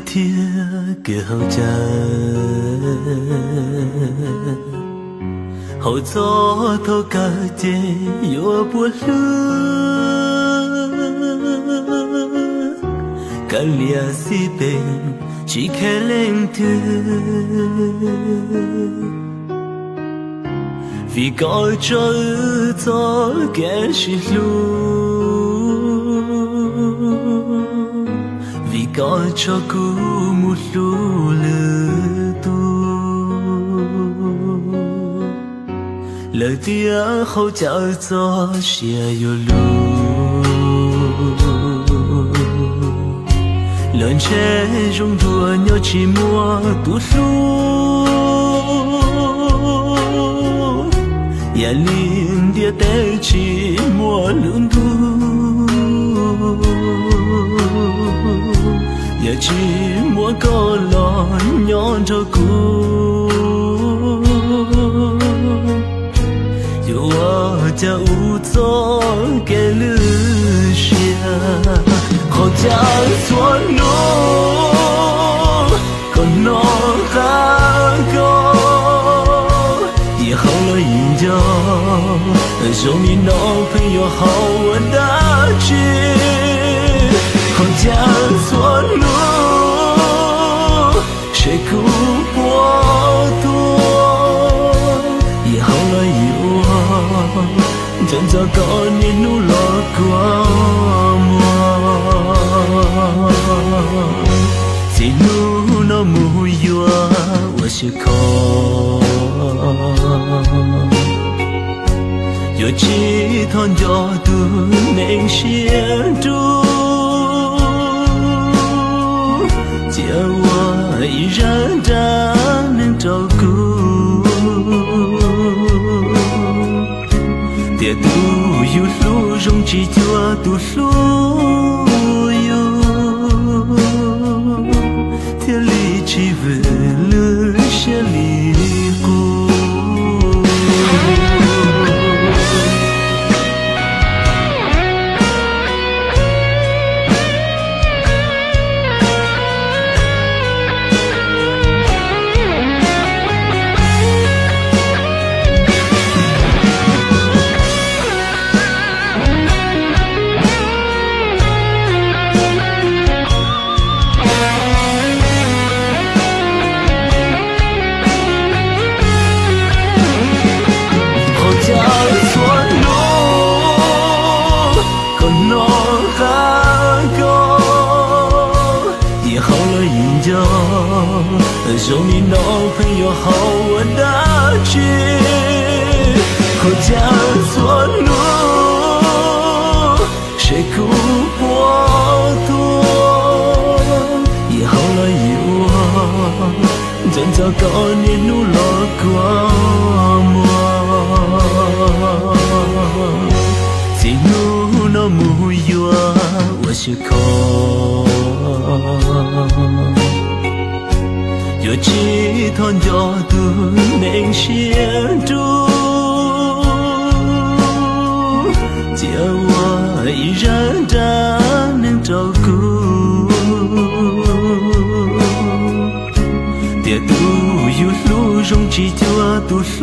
thiên kia hậu cha hậu gió thâu cả chê yo buồn lưa cả lia si bên chỉ khe lên thương vì có cho gió kẻ chỉ vì có cho cú một lú lơ tu lời tia khâu chào gió xia yo lu lần che rung đùa nhau chỉ mua tu lu ya liên dia té chỉ mua lưỡng tu ya chỉ mua có lo nhon cho cu yo cha u cho cái lư xia khó cha xuống nó còn nó khác có也好了一觉，终于闹朋友好我的去，好家错路，谁苦波多，也好了一我，真糟糕你努了过么？只努那木有我是靠。有几趟角度能显著，叫我依然的能照顾，跌都有路容起就读书有，天里起为了些里顾。说你男朋友好我的去，回家错路，谁苦波多，也好了一我，真糟糕你努了过么？只努那木有我是靠。有几趟角度能显著，叫我依然的能照顾，跌都有路容起就读书。